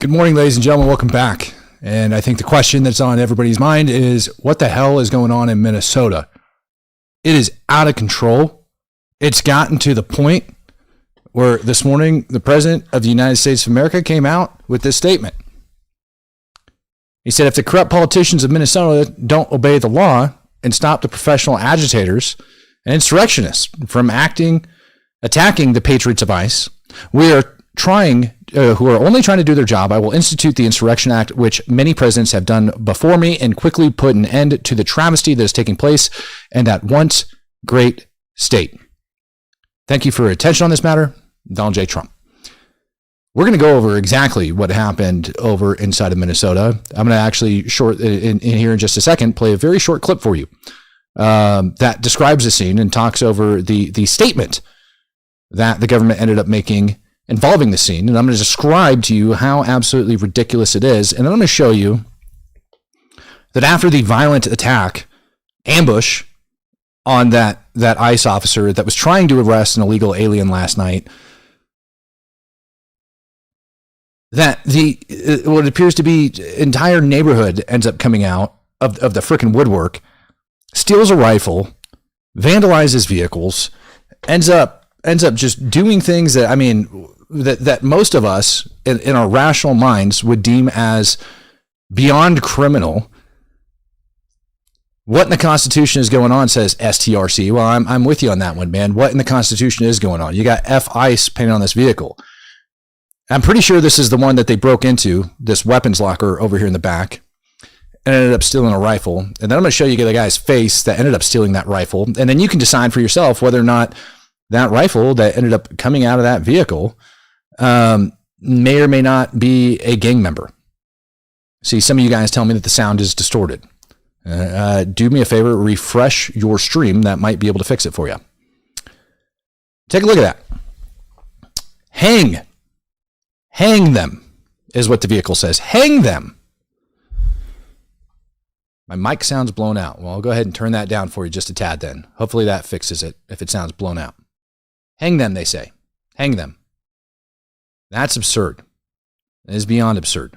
Good morning, ladies and gentlemen. Welcome back. And I think the question that's on everybody's mind is, what the hell is going on in Minnesota? It is out of control. It's gotten to the point where this morning, the President of the United States of America came out with this statement. He said, if the corrupt politicians of Minnesota don't obey the law and stop the professional agitators and insurrectionists from attacking the patriots of ICE, who are only trying to do their job, I will institute the Insurrection Act, which many presidents have done before me, and quickly put an end to the travesty that is taking place in that once great state. Thank you for your attention on this matter. Donald J. Trump. We're going to go over exactly what happened over inside of Minnesota. I'm going to actually in here in just a second play a very short clip for you that describes the scene and talks over the statement that the government ended up making involving the scene. And I'm going to describe to you how absolutely ridiculous it is. And then I'm going to show you that after the violent ambush on that ICE officer that was trying to arrest an illegal alien last night, that what appears to be entire neighborhood ends up coming out of the frickin' woodwork, steals a rifle, vandalizes vehicles, ends up just doing things that, I mean, that most of us in our rational minds would deem as beyond criminal. What in the Constitution is going on, says STRC. Well, I'm with you on that one, man. What in the Constitution is going on? You got F-ICE painted on this vehicle. I'm pretty sure this is the one that they broke into, this weapons locker over here in the back, and ended up stealing a rifle. And then I'm going to show you the guy's face that ended up stealing that rifle. And then you can decide for yourself whether or not that rifle that ended up coming out of that vehicle may or may not be a gang member. See, some of you guys tell me that the sound is distorted. Do me a favor, refresh your stream. That might be able to fix it for you. Take a look at that. Hang them is what the vehicle says. Hang them. My mic sounds blown out. Well, I'll go ahead and turn that down for you just a tad then. Hopefully that fixes it if it sounds blown out. Hang them, they say. Hang them. That's absurd. It is beyond absurd.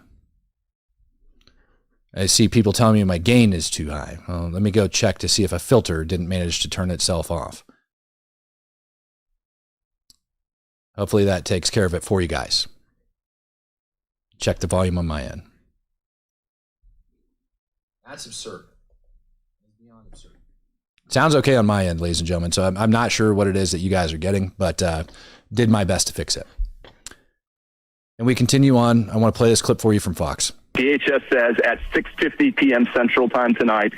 I see people telling me my gain is too high. Well, let me go check to see if a filter didn't manage to turn itself off. Hopefully that takes care of it for you guys. Check the volume on my end. That's absurd. It's beyond absurd. Sounds okay on my end, ladies and gentlemen. So I'm not sure what it is that you guys are getting, but did my best to fix it. And we continue on. I want to play this clip for you from Fox. DHS says at 6:50 p.m. Central Time tonight,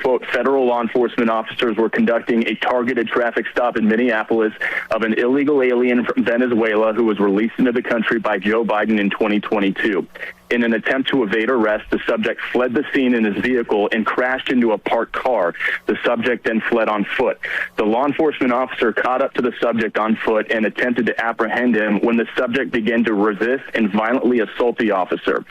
quote, federal law enforcement officers were conducting a targeted traffic stop in Minneapolis of an illegal alien from Venezuela who was released into the country by Joe Biden in 2022. In an attempt to evade arrest, the subject fled the scene in his vehicle and crashed into a parked car. The subject then fled on foot. The law enforcement officer caught up to the subject on foot and attempted to apprehend him when the subject began to resist and violently assault the officer.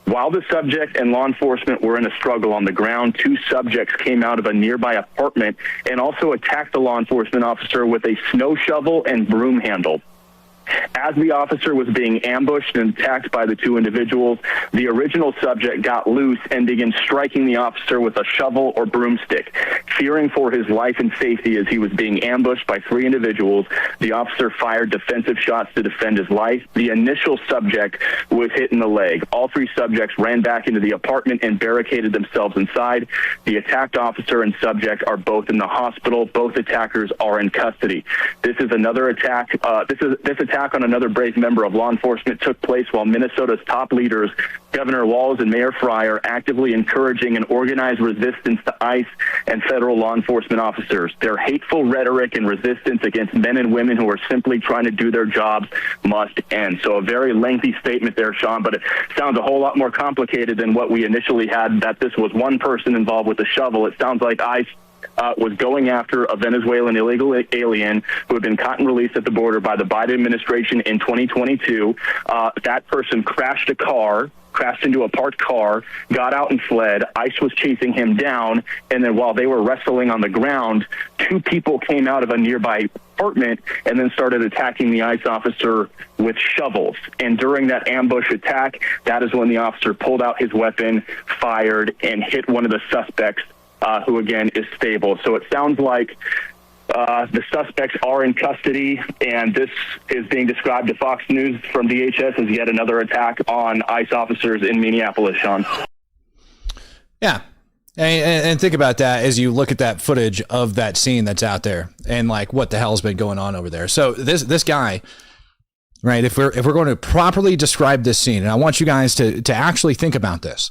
While the subject and law enforcement were in a struggle on the ground, two subjects came out of a nearby apartment and also attacked the law enforcement officer with a snow shovel and broom handle. As the officer was being ambushed and attacked by the two individuals, the original subject got loose and began striking the officer with a shovel or broomstick. Fearing for his life and safety as he was being ambushed by three individuals, the officer fired defensive shots to defend his life. The initial subject was hit in the leg. All three subjects ran back into the apartment and barricaded themselves inside. The attacked officer and subject are both in the hospital. Both attackers are in custody. This is another attack. This attack on another brave member of law enforcement took place while Minnesota's top leaders, Governor Walz and Mayor Frey, are actively encouraging an organized resistance to ICE and federal law enforcement officers. Their hateful rhetoric and resistance against men and women who are simply trying to do their jobs must end. So a very lengthy statement there, Sean, but it sounds a whole lot more complicated than what we initially had, that this was one person involved with a shovel. It sounds like ICE was going after a Venezuelan illegal alien who had been caught and released at the border by the Biden administration in 2022. That person crashed into a parked car, got out and fled. ICE was chasing him down, and then while they were wrestling on the ground, two people came out of a nearby apartment and then started attacking the ICE officer with shovels. And during that ambush attack, that is when the officer pulled out his weapon, fired, and hit one of the suspects, who again is stable. So it sounds like the suspects are in custody, and this is being described to Fox News from DHS as yet another attack on ICE officers in Minneapolis, Sean. Yeah. And think about that as you look at that footage of that scene that's out there and like what the hell's been going on over there. So this guy, right, if we're going to properly describe this scene, and I want you guys to actually think about this.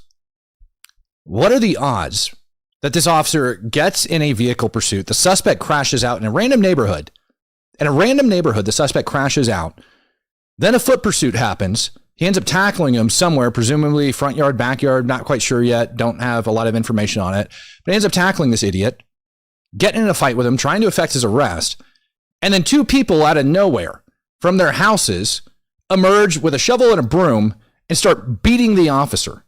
What are the odds that this officer gets in a vehicle pursuit? The suspect crashes out in a random neighborhood. In a random neighborhood, the suspect crashes out. Then a foot pursuit happens. He ends up tackling him somewhere, presumably front yard, backyard, not quite sure yet. Don't have a lot of information on it. But he ends up tackling this idiot, getting in a fight with him, trying to effect his arrest. And then two people out of nowhere from their houses emerge with a shovel and a broom and start beating the officer.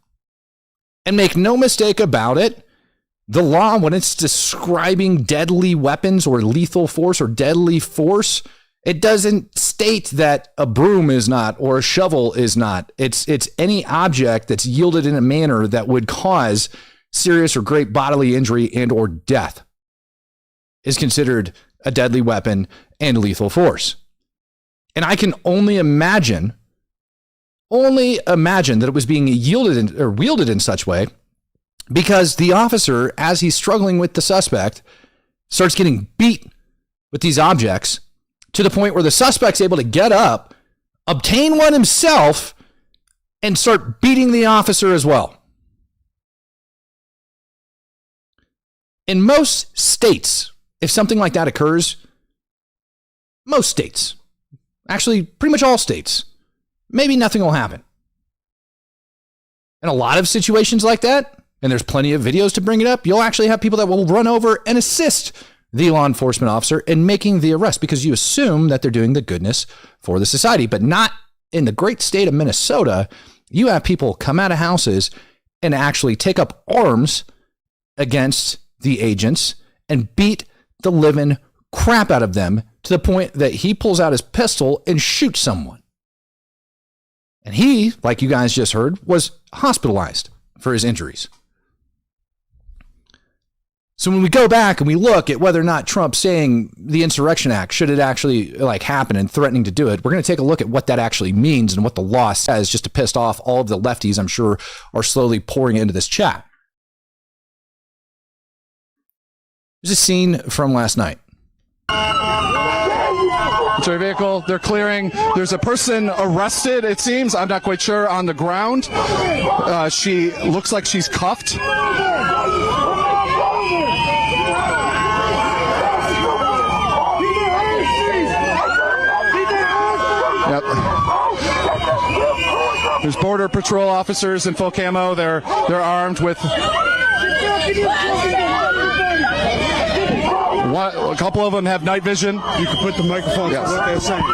And make no mistake about it, the law, when it's describing deadly weapons or lethal force or deadly force, it doesn't state that a broom is not or a shovel is not. It's any object that's yielded in a manner that would cause serious or great bodily injury and or death is considered a deadly weapon and lethal force. And I can only imagine that it was being yielded or wielded in such way because the officer, as he's struggling with the suspect, starts getting beat with these objects to the point where the suspect's able to get up, obtain one himself, and start beating the officer as well. In most states, if something like that occurs, most states, actually pretty much all states, maybe nothing will happen. In a lot of situations like that, and there's plenty of videos to bring it up, you'll actually have people that will run over and assist the law enforcement officer in making the arrest because you assume that they're doing the goodness for the society, but not in the great state of Minnesota. You have people come out of houses and actually take up arms against the agents and beat the living crap out of them to the point that he pulls out his pistol and shoots someone. And he, like you guys just heard, was hospitalized for his injuries. So when we go back and we look at whether or not Trump saying the Insurrection Act, should it actually like happen and threatening to do it, we're going to take a look at what that actually means and what the law says, just to piss off all of the lefties, I'm sure, are slowly pouring into this chat. There's a scene from last night. Military vehicle, they're clearing. There's a person arrested, it seems. I'm not quite sure, on the ground. She looks like she's cuffed. Yep. There's Border Patrol officers in full camo. They're armed with. A couple of them have night vision. You can put the microphone. Yes. What they're saying. Dude,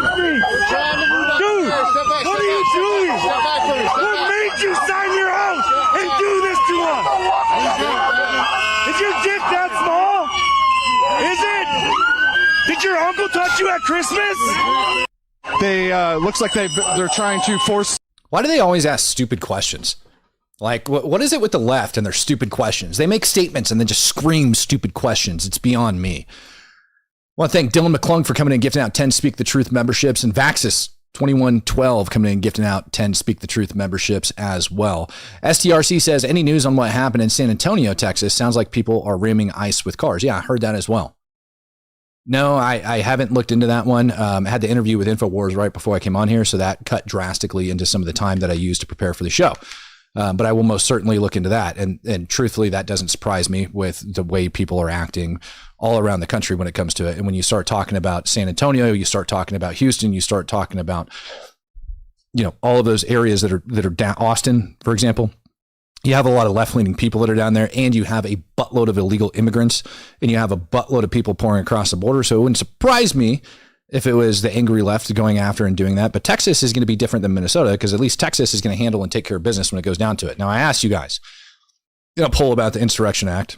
what are you doing? What made you sign your oath and do this to us? Is your dick that small? Is it? Did your uncle touch you at Christmas? They looks like they're trying to force. Why do they always ask stupid questions? Like, what is it with the left and their stupid questions? They make statements and then just scream stupid questions. It's beyond me. I want to thank Dylan McClung for coming in and gifting out 10 Speak the Truth memberships, and Vaxis 2112 coming in and gifting out 10 Speak the Truth memberships as well. STRC says, any news on what happened in San Antonio, Texas? Sounds like people are ramming ICE with cars. Yeah, I heard that as well. No, I haven't looked into that one. I had the interview with InfoWars right before I came on here, so that cut drastically into some of the time that I used to prepare for the show. But I will most certainly look into that. And truthfully, that doesn't surprise me with the way people are acting all around the country when it comes to it. And when you start talking about San Antonio, you start talking about Houston, you start talking about, all of those areas that are down, Austin, for example. You have a lot of left-leaning people that are down there, and you have a buttload of illegal immigrants, and you have a buttload of people pouring across the border. So it wouldn't surprise me if it was the angry left going after and doing that. But Texas is going to be different than Minnesota, because at least Texas is going to handle and take care of business when it goes down to it. Now, I asked you guys in a poll about the Insurrection Act,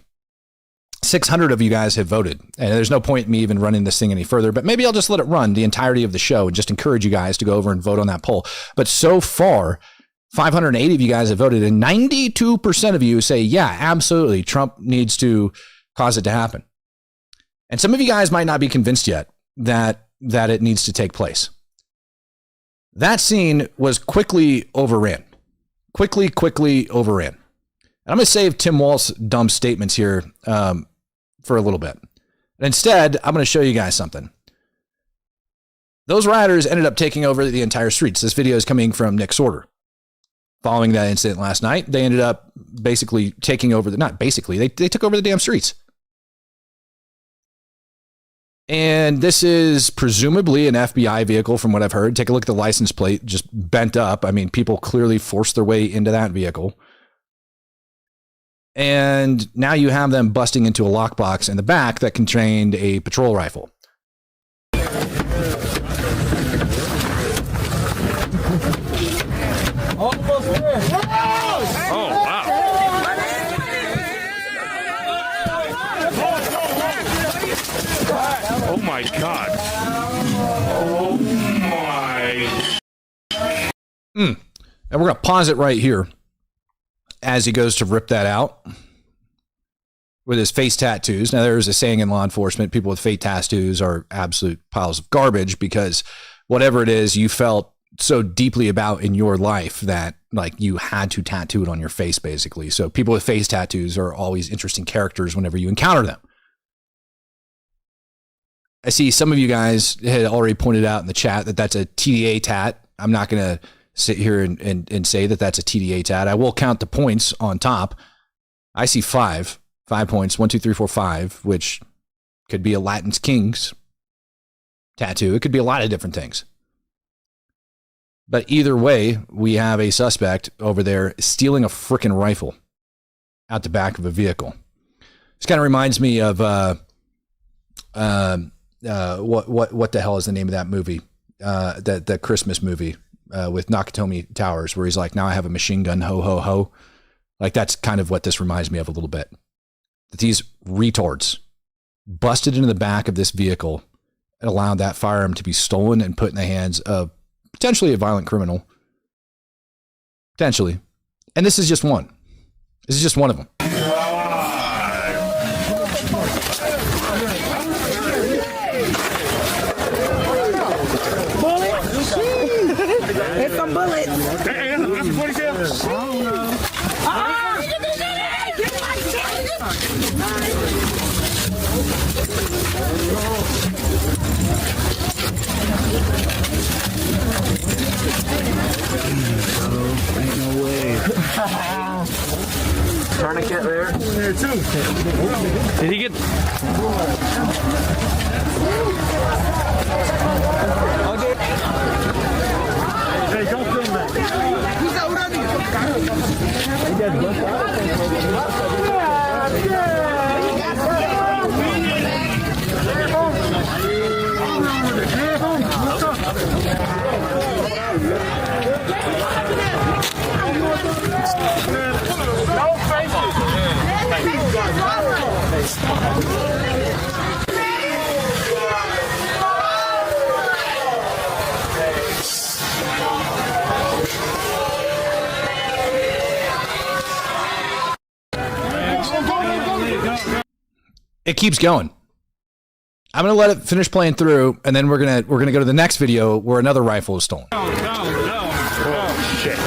600 of you guys have voted, and there's no point in me even running this thing any further, but maybe I'll just let it run the entirety of the show and just encourage you guys to go over and vote on that poll. But so far, 580 of you guys have voted, and 92% of you say, yeah, absolutely, Trump needs to cause it to happen. And some of you guys might not be convinced yet that it needs to take place. That scene was quickly overran. Quickly overran. And I'm going to save Tim Walz's dumb statements here for a little bit. And instead, I'm going to show you guys something. Those rioters ended up taking over the entire streets. This video is coming from Nick Sorter. Following that incident last night, they ended up basically taking over they took over the damn streets. And this is presumably an FBI vehicle from what I've heard. Take a look at the license plate, just bent up. I mean, people clearly forced their way into that vehicle. And now you have them busting into a lockbox in the back that contained a patrol rifle. Oh, wow. Oh, my God. Oh, my. And we're going to pause it right here as he goes to rip that out with his face tattoos. Now, there's a saying in law enforcement, people with face tattoos are absolute piles of garbage because whatever it is you felt so deeply about in your life that like you had to tattoo it on your face, basically. So people with face tattoos are always interesting characters whenever you encounter them. I see some of you guys had already pointed out in the chat that that's a TDA tat. I'm not going to sit here and say that that's a TDA tat. I will count the points on top. I see 5 points, 1, 2, 3, 4, 5, which could be a Latin King's tattoo. It could be a lot of different things. But either way, we have a suspect over there stealing a freaking rifle out the back of a vehicle. This kind of reminds me of what the hell is the name of that movie? That Christmas movie with Nakatomi Towers, where he's like, now I have a machine gun, ho ho ho. Like that's kind of what this reminds me of a little bit. That these retards busted into the back of this vehicle and allowed that firearm to be stolen and put in the hands of potentially a violent criminal. Potentially. And this is just one. This is just one of them. It's some bullets. Hey, that's 47. I don't know. Ain't no way. Tourniquet there? There too. Did he get... Hey, don't film that. He's already. It keeps going. I'm going to let it finish playing through, and then we're going to go to the next video where another rifle is stolen. Oh, shit.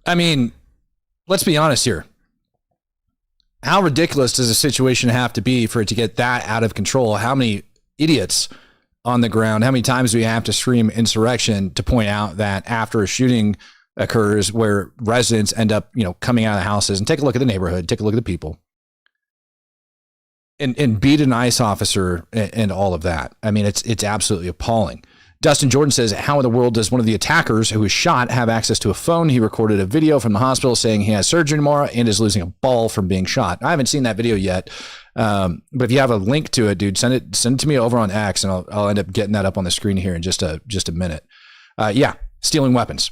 I mean, let's be honest here. How ridiculous does a situation have to be for it to get that out of control? How many idiots on the ground? How many times do we have to scream insurrection to point out that after a shooting occurs where residents end up, coming out of the houses, and take a look at the neighborhood, take a look at the people, and beat an ICE officer and all of that? I mean, it's absolutely appalling. Dustin Jordan says, how in the world does one of the attackers who was shot have access to a phone? He recorded a video from the hospital saying he has surgery tomorrow and is losing a ball from being shot. I haven't seen that video yet. But if you have a link to it, dude, send it to me over on X, and I'll end up getting that up on the screen here in just a minute. Yeah, stealing weapons.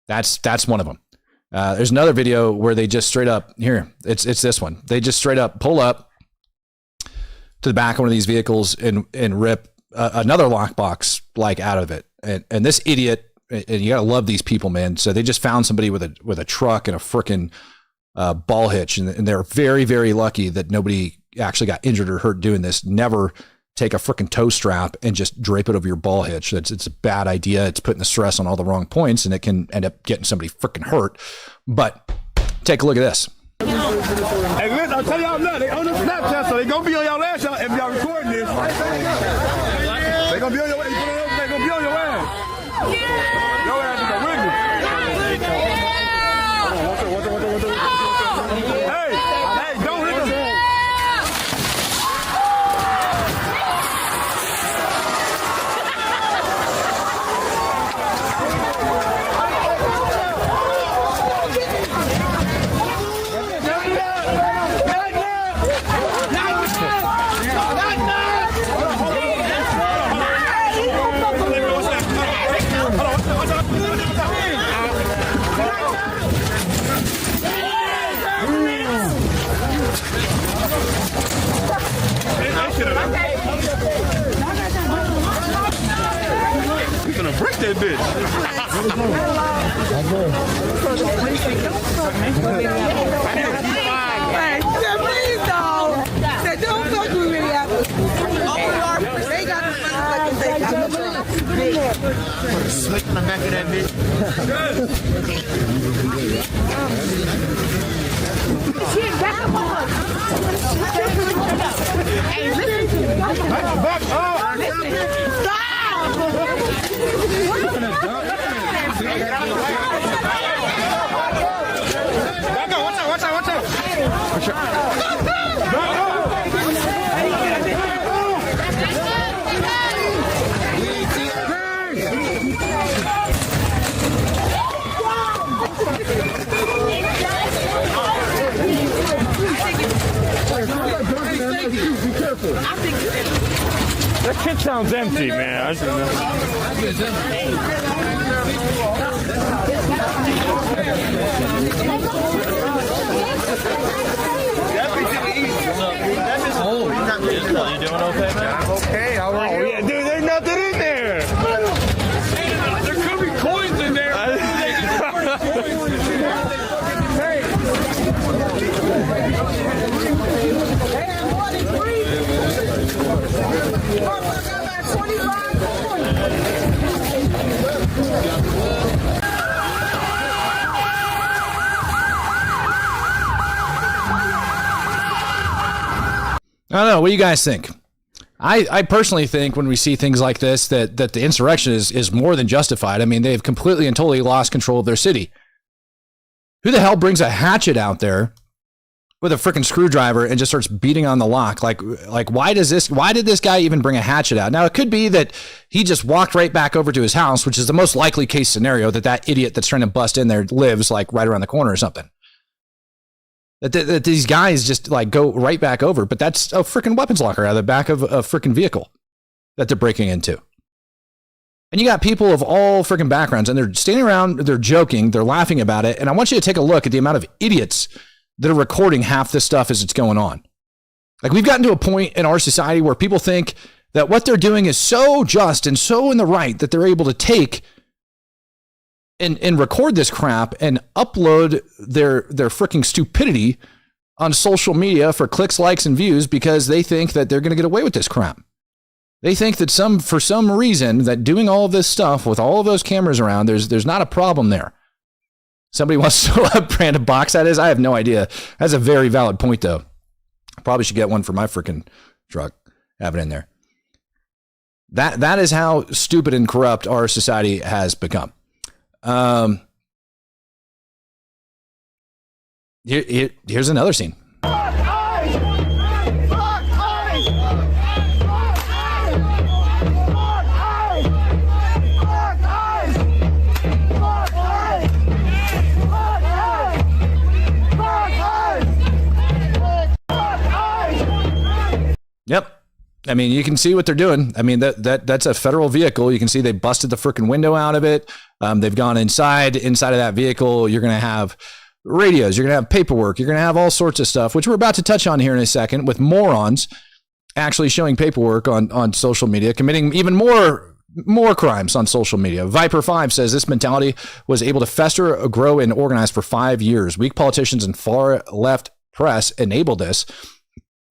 That's one of them. There's another video where they just straight up, here, it's this one. They just straight up pull up to the back of one of these vehicles and rip another lockbox out of it. And this idiot, and you gotta love these people, man. So they just found somebody with a truck and a frickin' ball hitch, and they're very, very lucky that nobody actually got injured or hurt doing this. Never take a frickin' tow strap and just drape it over your ball hitch. It's a bad idea. It's putting the stress on all the wrong points, and it can end up getting somebody frickin' hurt. But take a look at this. Hey, listen, I'll tell y'all now, they on the Snapchat, so they gonna be on y'all ass if y'all recording this. They gonna be on your ass. They gonna be on your ass. Your ass is a witness. Hey, don't hit them. He's gonna break that bitch. Please don't. Say, don't fuck with Minneapolis. They got the motherfucking Slick on the back of that bitch. shit back up on. Hey, listen to me. Back up. Stop. Back up. Watch out. Back up. Be careful. That kid sounds empty, man. I should You doing okay, man? I'm okay. How are you? Yeah, dude, there's nothing in there. There could be coins in there. I don't know. What do you guys think? I personally think when we see things like this, that the insurrection is more than justified. I mean, they've completely and totally lost control of their city. Who the hell brings a hatchet out there with a freaking screwdriver and just starts beating on the lock? Like why did this guy even bring a hatchet out? Now, it could be that he just walked right back over to his house, which is the most likely case scenario, that idiot that's trying to bust in there lives right around the corner or something. That these guys just go right back over, but that's a freaking weapons locker out of the back of a freaking vehicle that they're breaking into. And you got people of all freaking backgrounds, and they're standing around, they're joking, they're laughing about it. And I want you to take a look at the amount of idiots that are recording half this stuff as it's going on. We've gotten to a point in our society where people think that what they're doing is so just and so in the right that they're able to take and record this crap and upload their freaking stupidity on social media for clicks, likes, and views because they think that they're going to get away with this crap. They think that for some reason that doing all of this stuff with all of those cameras around, there's not a problem there. Somebody wants to know what brand of box that is. I have no idea. That's a very valid point, though. I probably should get one for my freaking truck. Have it in there. That is how stupid and corrupt our society has become. Here's another scene. Yep. I mean, you can see what they're doing. I mean, that's a federal vehicle. You can see they busted the freaking window out of it. They've gone inside of that vehicle. You're going to have radios. You're going to have paperwork. You're going to have all sorts of stuff, which we're about to touch on here in a second, with morons actually showing paperwork on social media, committing even more crimes on social media. Viper 5 says this mentality was able to fester, grow, and organize for 5 years. Weak politicians and far left press enabled this.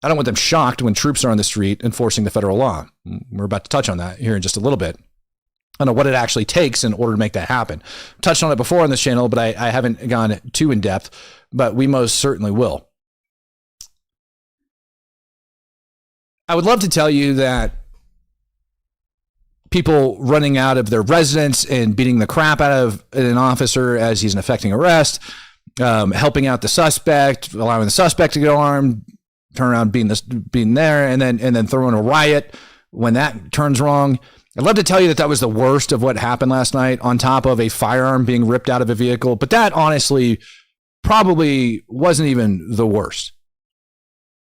I don't want them shocked when troops are on the street enforcing the federal law. We're about to touch on that here in just a little bit. I don't know what it actually takes in order to make that happen. Touched on it before on this channel, but I haven't gone too in depth, but we most certainly will. I would love to tell you that people running out of their residence and beating the crap out of an officer as he's effecting arrest, helping out the suspect, allowing the suspect to go armed, turn around being there, and then throwing a riot when that turns wrong. I'd love to tell you that was the worst of what happened last night, on top of a firearm being ripped out of a vehicle. But that honestly probably wasn't even the worst.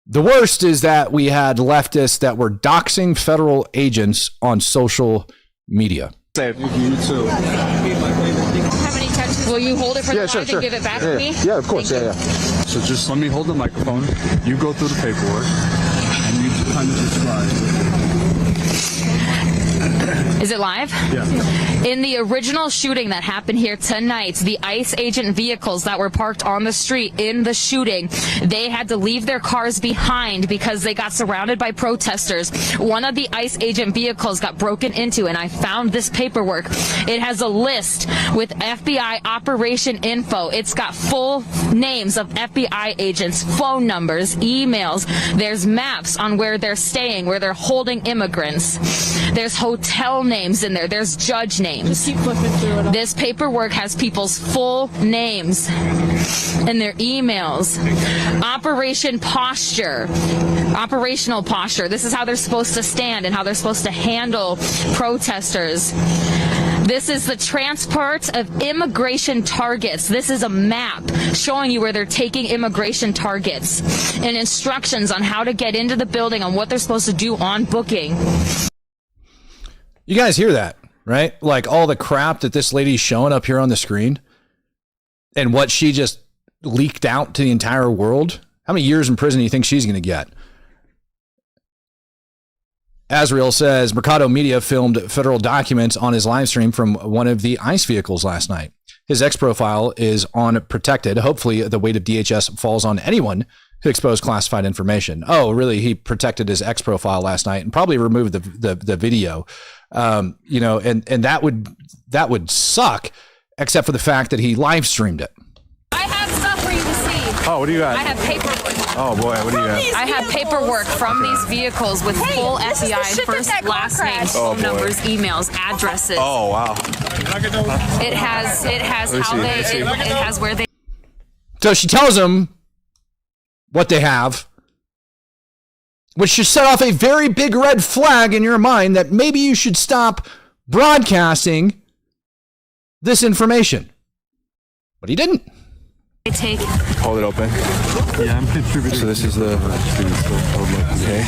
The worst is that we had leftists that were doxing federal agents on social media. You too. Will you hold it for the live and give it back to me? Yeah, of course. Yeah. So just let me hold the microphone. You go through the paperwork, and you kind of describe. Is it live? Yeah. In the original shooting that happened here tonight, the ICE agent vehicles that were parked on the street in the shooting, they had to leave their cars behind because they got surrounded by protesters. One of the ICE agent vehicles got broken into, and I found this paperwork. It has a list with FBI operation info. It's got full names of FBI agents, phone numbers, emails. There's maps on where they're staying, where they're holding immigrants. There's hotel names in there. There's judge names. Just keep flipping through it. This paperwork has people's full names and their emails. Operational posture. This is how they're supposed to stand and how they're supposed to handle protesters. This is the transport of immigration targets. This is a map showing you where they're taking immigration targets and instructions on how to get into the building, on what they're supposed to do on booking. You guys hear that, right? Like all the crap that this lady's showing up here on the screen and what she just leaked out to the entire world. How many years in prison do you think she's going to get? Azrael says Mercado Media filmed federal documents on his live stream from one of the ICE vehicles last night. His X profile is unprotected. Hopefully the weight of DHS falls on anyone who exposed classified information. Oh, really? He protected his X profile last night and probably removed the video. And that would suck, except for the fact that he live streamed it. I have stuff for you to see. Oh, what do you got? I have paperwork. Oh boy, what do you have? I have paperwork from these vehicles with full FBI first, last names, phone numbers, emails, addresses. Oh wow. It has how they it has where they. So she tells him what they have, which should set off a very big red flag in your mind that maybe you should stop broadcasting this information. But he didn't. Take. Hold it open. Yeah, I'm contributing. So this is the. Okay.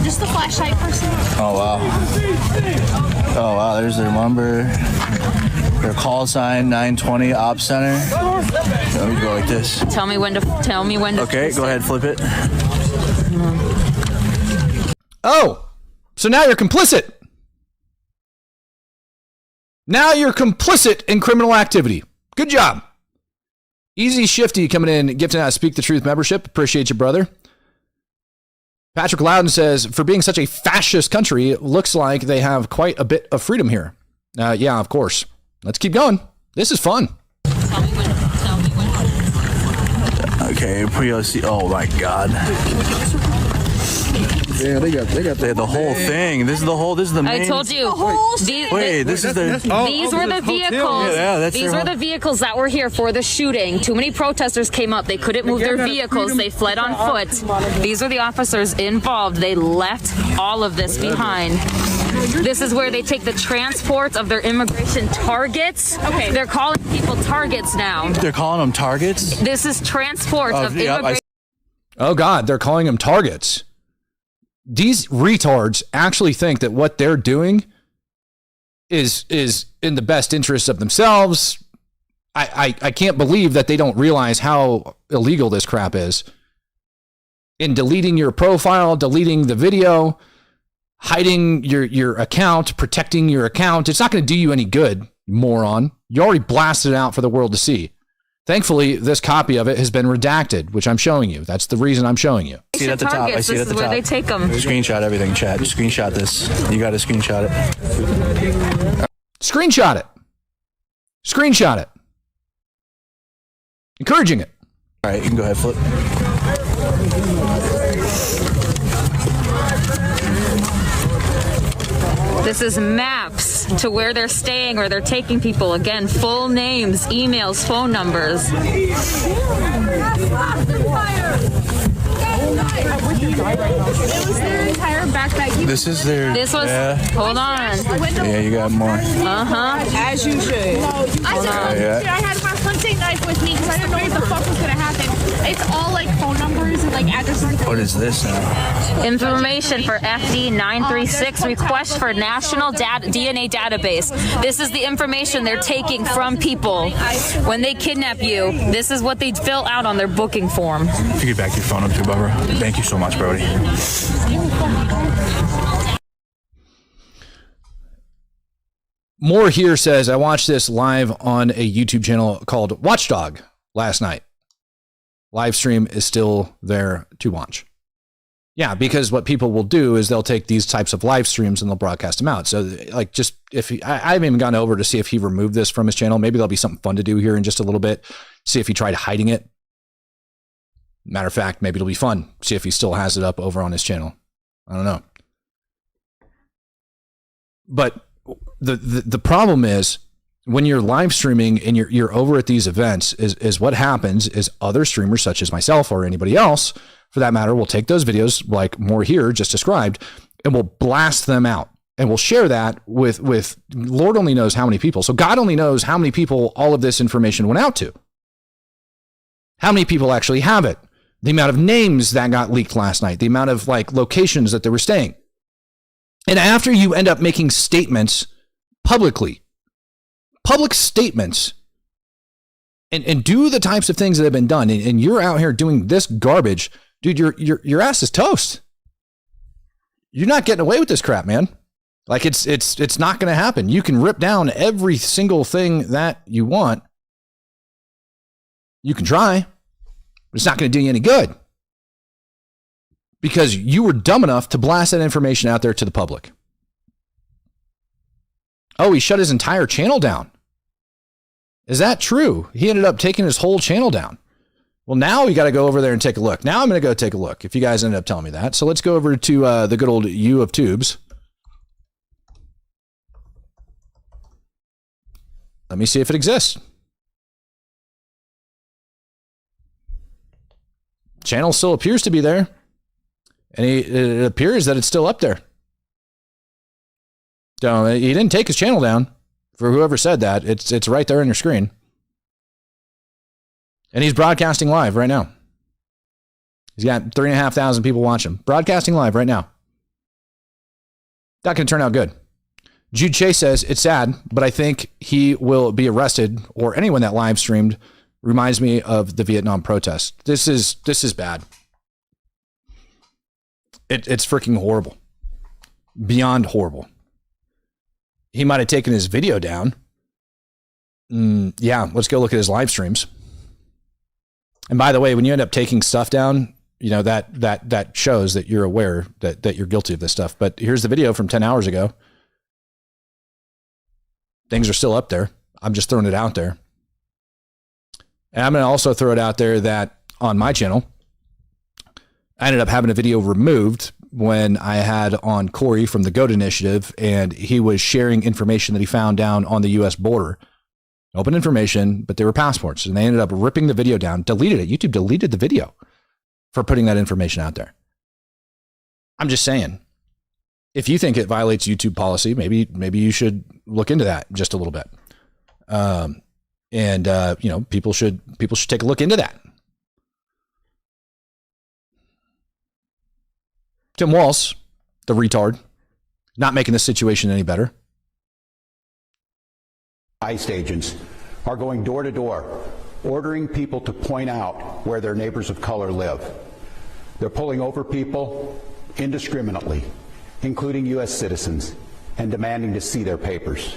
Just the flashlight person. Oh wow. Oh wow. There's their number. Their call sign 920 Op Center. Let me go like this. Tell me when to. Okay, go ahead, flip it. Oh, so now you're complicit. Now you're complicit in criminal activity. Good job. Easy Shifty coming in, gifting out a Speak the Truth membership. Appreciate you, brother. Patrick Loudon says, for being such a fascist country, it looks like they have quite a bit of freedom here. Yeah, of course. Let's keep going. This is fun. Okay, pre-OC. Oh my God. Yeah, they got the whole thing. This is the main. I told you. These were the vehicles. Yeah, these were the vehicles that were here for the shooting. Too many protesters came up. They couldn't move their vehicles. They fled on foot. These are the officers involved. They left all of this behind. This is where they take the transports of their immigration targets. Okay. They're calling people targets now. They're calling them targets? This is transport of immigration. Oh, God, they're calling them targets. These retards actually think that what they're doing is in the best interest of themselves. I can't believe that they don't realize how illegal this crap is. In deleting your profile, deleting the video, hiding your account, protecting your account, it's not going to do you any good, you moron. You already blasted it out for the world to see. Thankfully, this copy of it has been redacted, which I'm showing you. That's the reason I'm showing you. I see it at the top. I see it at the top. This is where they take them. Screenshot everything, chat. Screenshot this. You got to screenshot it. Screenshot it. Screenshot it. Encouraging it. All right, you can go ahead, flip. This is maps to where they're staying or they're taking people. Again, full names, emails, phone numbers. It was their entire backpack. This is their... This was... Yeah. Hold on. Yeah, you got more. As you should. I had my hunting knife with me because I didn't know what the fuck was going to happen. It's all like phone numbers and like addresses. What is this now? Information for FD 936, request for national DNA database. This is the information they're taking from people when they kidnap you. This is what they fill out on their booking form. If you get back your phone up too, Barbara. Thank you so much, Brody. More here says, I watched this live on a YouTube channel called Watchdog last night. Live stream is still there to watch. Yeah, because what people will do is they'll take these types of live streams and they'll broadcast them out. So, like, just if I haven't even gone over to see if he removed this from his channel. Maybe there'll be something fun to do here in just a little bit. See if he tried hiding it. Matter of fact, maybe it'll be fun. See if he still has it up over on his channel. I don't know. But the problem is when you're live streaming and you're over at these events is what happens is other streamers such as myself or anybody else for that matter will take those videos like more here just described and we'll blast them out and we'll share that with Lord only knows how many people. So God only knows how many people all of this information went out to. How many people actually have it? The amount of names that got leaked last night, the amount of like locations that they were staying. And after you end up making statements publicly, public statements, and do the types of things that have been done, and you're out here doing this garbage, dude, your ass is toast. You're not getting away with this crap, man. Like it's not going to happen. You can rip down every single thing that you want. You can try, but it's not going to do you any good. Because you were dumb enough to blast that information out there to the public. Oh, he shut his entire channel down. Is that true? He ended up taking his whole channel down. Well, now we got to go over there and take a look. Now I'm going to go take a look if you guys ended up telling me that. So let's go over to the good old U of Tubes. Let me see if it exists. Channel still appears to be there. And it appears that it's still up there. So he didn't take his channel down. For whoever said that, it's right there on your screen. And he's broadcasting live right now. He's got 3,500 people watching. Broadcasting live right now. Not going to turn out good. Jude Chase says, it's sad, but I think he will be arrested, or anyone that live streamed reminds me of the Vietnam protests. This is bad. It's freaking horrible. Beyond horrible. He might have taken his video down. Yeah, let's go look at his live streams. And by the way, when you end up taking stuff down, you know, that shows that you're aware that you're guilty of this stuff. But here's the video from 10 hours ago. Things are still up there. I'm just throwing it out there. And I'm going to also throw it out there that on my channel, I ended up having a video removed when I had on Corey from the GOAT Initiative, and he was sharing information that he found down on the U.S. border. Open information, but they were passports. And they ended up ripping the video down, deleted it. YouTube deleted the video for putting that information out there. I'm just saying, if you think it violates YouTube policy, maybe you should look into that just a little bit. You know, people should take a look into that. Tim Walz, the retard, not making the situation any better. ICE agents are going door to door, ordering people to point out where their neighbors of color live. They're pulling over people indiscriminately, including U.S. citizens, and demanding to see their papers.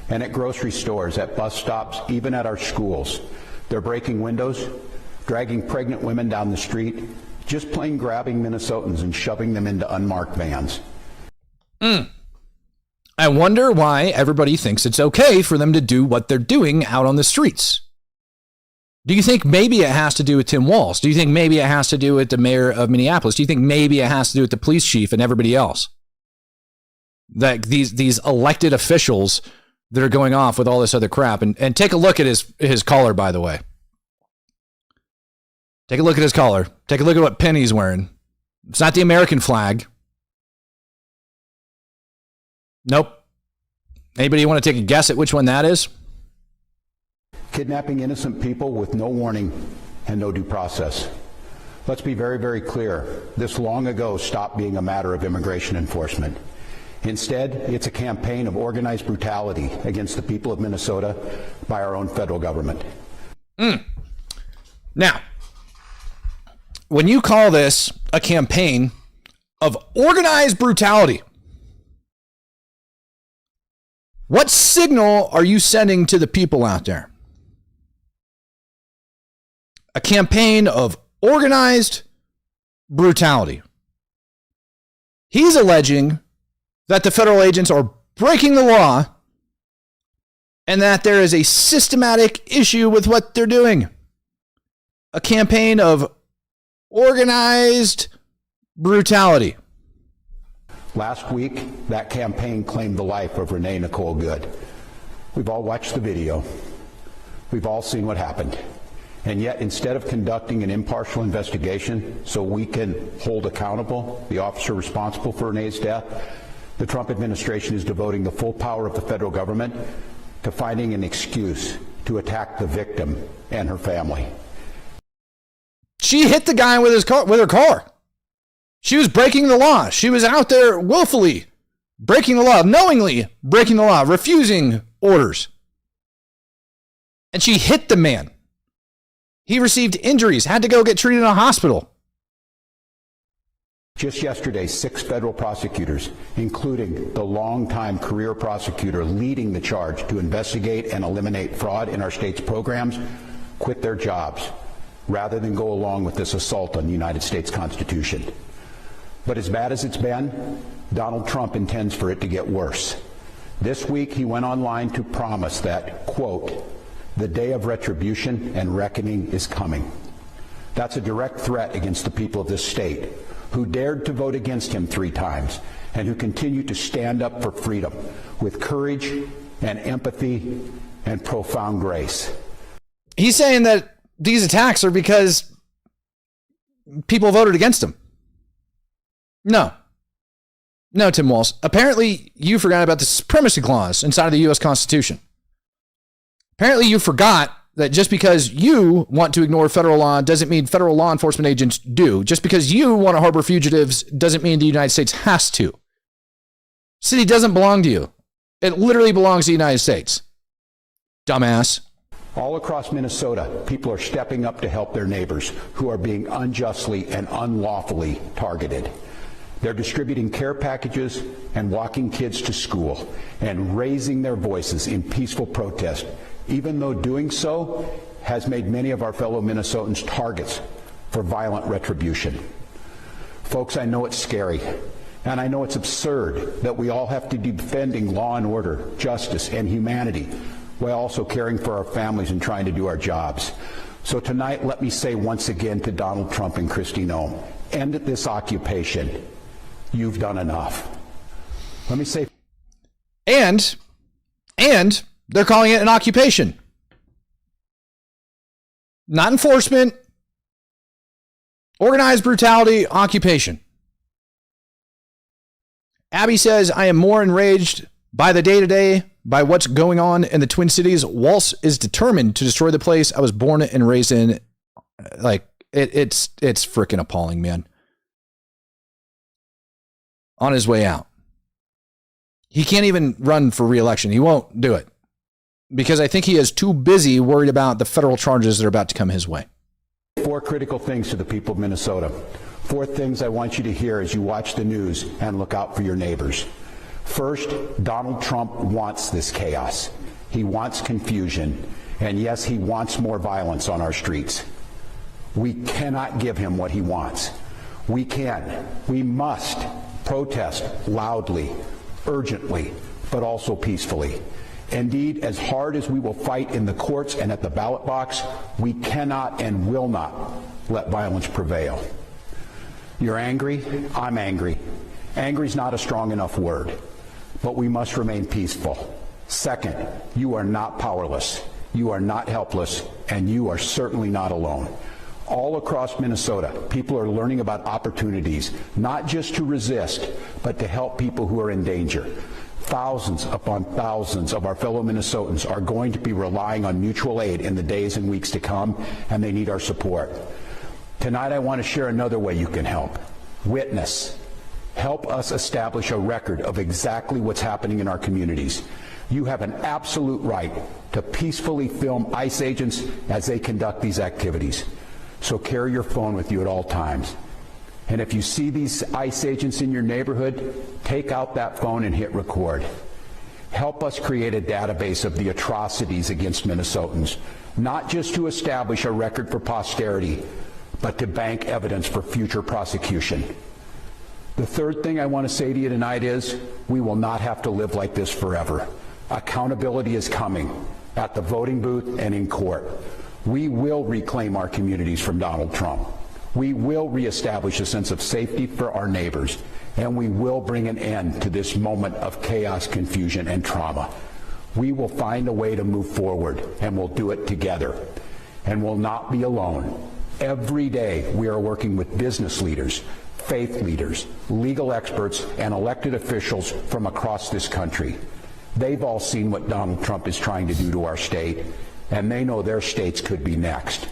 And at grocery stores, at bus stops, even at our schools, they're breaking windows, dragging pregnant women down the street, just plain grabbing Minnesotans and shoving them into unmarked vans. I wonder why everybody thinks it's okay for them to do what they're doing out on the streets. Do you think maybe it has to do with Tim Walz? Do you think maybe it has to do with the mayor of Minneapolis? Do you think maybe it has to do with the police chief and everybody else? That these elected officials that are going off with all this other crap. And take a look at his collar, by the way. Take a look at his collar. Take a look at what pin he's wearing. It's not the American flag. Nope. Anybody want to take a guess at which one that is? Kidnapping innocent people with no warning and no due process. Let's be very, very clear. This long ago stopped being a matter of immigration enforcement. Instead, it's a campaign of organized brutality against the people of Minnesota by our own federal government. Now, when you call this a campaign of organized brutality, what signal are you sending to the people out there? A campaign of organized brutality. He's alleging that the federal agents are breaking the law and that there is a systematic issue with what they're doing. A campaign of organized brutality. Last week, that campaign claimed the life of Renee Nicole Good. We've all watched the video. We've all seen what happened. And yet, instead of conducting an impartial investigation so we can hold accountable the officer responsible for Renee's death, the Trump administration is devoting the full power of the federal government to finding an excuse to attack the victim and her family. She hit the guy with her car. She was breaking the law. She was out there willfully breaking the law, knowingly breaking the law, refusing orders. And she hit the man. He received injuries, had to go get treated in a hospital. Just yesterday, 6 federal prosecutors, including the longtime career prosecutor leading the charge to investigate and eliminate fraud in our state's programs, quit their jobs rather than go along with this assault on the United States Constitution. But as bad as it's been, Donald Trump intends for it to get worse. This week, he went online to promise that, quote, the day of retribution and reckoning is coming. That's a direct threat against the people of this state, who dared to vote against him 3 times and who continue to stand up for freedom with courage and empathy and profound grace. He's saying that these attacks are because people voted against him. No, Tim Walz. Apparently, you forgot about the supremacy clause inside of the U.S. Constitution. Apparently, you forgot that just because you want to ignore federal law doesn't mean federal law enforcement agents do. Just because you want to harbor fugitives doesn't mean the United States has to. City doesn't belong to you. It literally belongs to the United States. Dumbass. All across Minnesota, people are stepping up to help their neighbors who are being unjustly and unlawfully targeted. They're distributing care packages and walking kids to school and raising their voices in peaceful protest, even though doing so has made many of our fellow Minnesotans targets for violent retribution. Folks, I know it's scary, and I know it's absurd that we all have to be defending law and order, justice, and humanity while also caring for our families and trying to do our jobs. So tonight, let me say once again to Donald Trump and Kristi Noem, end this occupation. You've done enough. Let me say... And they're calling it an occupation. Not enforcement. Organized brutality, occupation. Abby says, I am more enraged by the day-to-day, by what's going on in the Twin Cities. Walz is determined to destroy the place I was born and raised in. Like, it's freaking appalling, man. On his way out. He can't even run for re-election. He won't do it. Because I think he is too busy worried about the federal charges that are about to come his way. 4 critical things to the people of Minnesota. 4 things I want you to hear as you watch the news and look out for your neighbors. First, Donald Trump wants this chaos. He wants confusion. And yes, he wants more violence on our streets. We cannot give him what he wants. We must protest loudly, urgently, but also peacefully. Indeed, as hard as we will fight in the courts and at the ballot box, we cannot and will not let violence prevail. You're angry? I'm angry. Angry is not a strong enough word, but we must remain peaceful. Second, you are not powerless. You are not helpless, and you are certainly not alone. All across Minnesota, people are learning about opportunities, not just to resist, but to help people who are in danger. Thousands upon thousands of our fellow Minnesotans are going to be relying on mutual aid in the days and weeks to come, and they need our support. Tonight, I want to share another way you can help. Witness. Help us establish a record of exactly what's happening in our communities. You have an absolute right to peacefully film ICE agents as they conduct these activities. So carry your phone with you at all times. And if you see these ICE agents in your neighborhood, take out that phone and hit record. Help us create a database of the atrocities against Minnesotans, not just to establish a record for posterity, but to bank evidence for future prosecution. The third thing I want to say to you tonight is we will not have to live like this forever. Accountability is coming at the voting booth and in court. We will reclaim our communities from Donald Trump. We will reestablish a sense of safety for our neighbors, and we will bring an end to this moment of chaos, confusion, and trauma. We will find a way to move forward, and we'll do it together, and we'll not be alone. Every day we are working with business leaders, faith leaders, legal experts, and elected officials from across this country. They've all seen what Donald Trump is trying to do to our state, and they know their states could be next.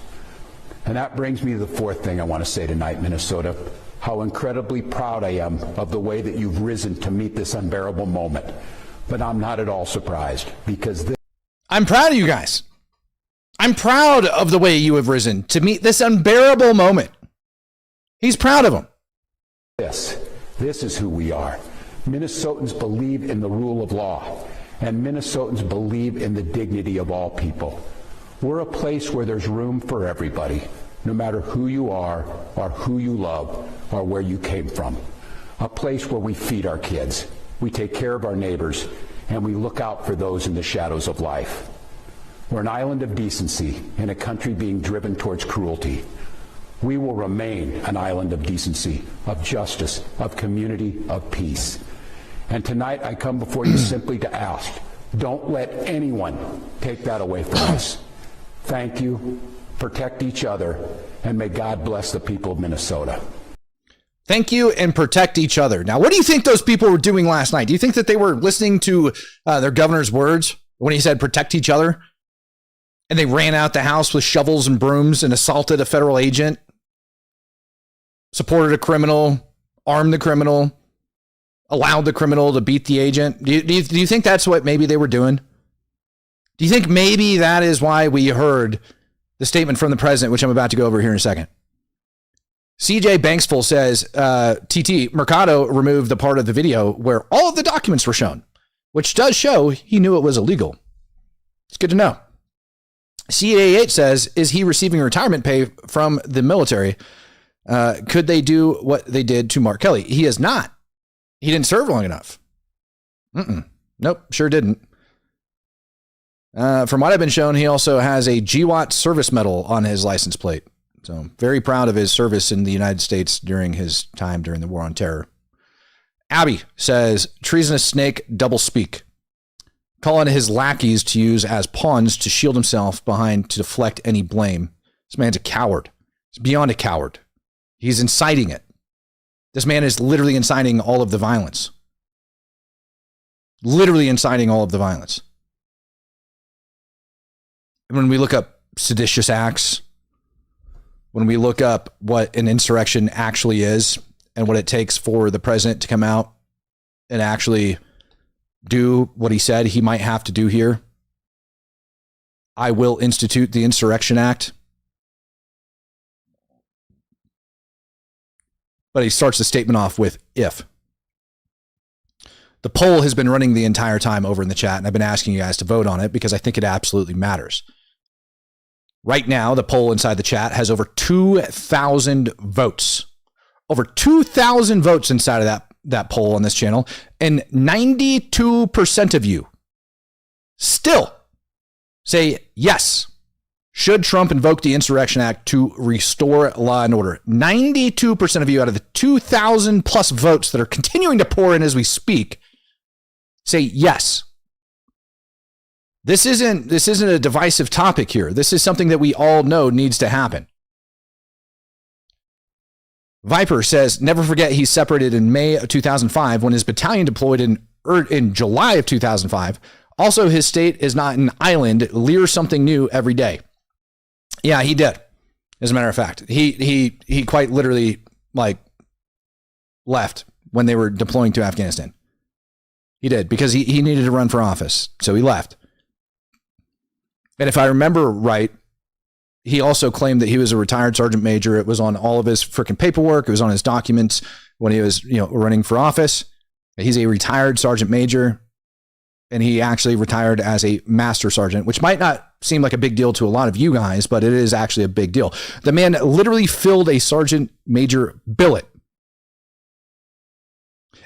And that brings me to the fourth thing I want to say tonight, Minnesota, how incredibly proud I am of the way that you've risen to meet this unbearable moment. But I'm not at all surprised, because I'm proud of you guys. I'm proud of the way you have risen to meet this unbearable moment. He's proud of them. This is who we are. Minnesotans believe in the rule of law, and Minnesotans believe in the dignity of all people. We're a place where there's room for everybody, no matter who you are or who you love or where you came from. A place where we feed our kids, we take care of our neighbors, and we look out for those in the shadows of life. We're an island of decency in a country being driven towards cruelty. We will remain an island of decency, of justice, of community, of peace. And tonight I come before you simply to ask, don't let anyone take that away from us. Thank you, protect each other, and may God bless the people of Minnesota. Thank you, and protect each other. Now, what do you think those people were doing last night? Do you think that they were listening to their governor's words when he said protect each other? And they ran out the house with shovels and brooms and assaulted a federal agent, supported a criminal, armed the criminal, allowed the criminal to beat the agent? Do you think that's what maybe they were doing? Do you think maybe that is why we heard the statement from the president, which I'm about to go over here in a second? CJ Banksful says, TT, Mercado removed the part of the video where all of the documents were shown, which does show he knew it was illegal. It's good to know. CAH says, is he receiving retirement pay from the military? Could they do what they did to Mark Kelly? He is not. He didn't serve long enough. Nope, sure didn't. From what I've been shown, he also has a GWAT service medal on his license plate. So very proud of his service in the United States during his time during the War on Terror. Abby says, treasonous snake, double speak. Calling his lackeys to use as pawns to shield himself behind to deflect any blame. This man's a coward. He's beyond a coward. He's inciting it. This man is literally inciting all of the violence. Literally inciting all of the violence. When we look up seditious acts, when we look up what an insurrection actually is and what it takes for the president to come out and actually do what he said he might have to do here, I will institute the Insurrection Act. But he starts the statement off with if. The poll has been running the entire time over in the chat, and I've been asking you guys to vote on it because I think it absolutely matters. Right now, the poll inside the chat has over 2,000 votes. Over 2,000 votes inside of that poll on this channel, and 92% of you still say yes. Should Trump invoke the Insurrection Act to restore law and order? 92% of you out of the 2,000 plus votes that are continuing to pour in as we speak say yes. This isn't a divisive topic here. This is something that we all know needs to happen. Viper says, never forget he separated in May of 2005 when his battalion deployed in July of 2005. Also, his state is not an island. Lear something new every day. Yeah, he did. As a matter of fact, he quite literally left when they were deploying to Afghanistan. He did because he needed to run for office. So he left. And if I remember right, he also claimed that he was a retired sergeant major. It was on all of his freaking paperwork. It was on his documents when he was, running for office. He's a retired sergeant major, and he actually retired as a master sergeant, which might not seem like a big deal to a lot of you guys, but it is actually a big deal. The man literally filled a sergeant major billet.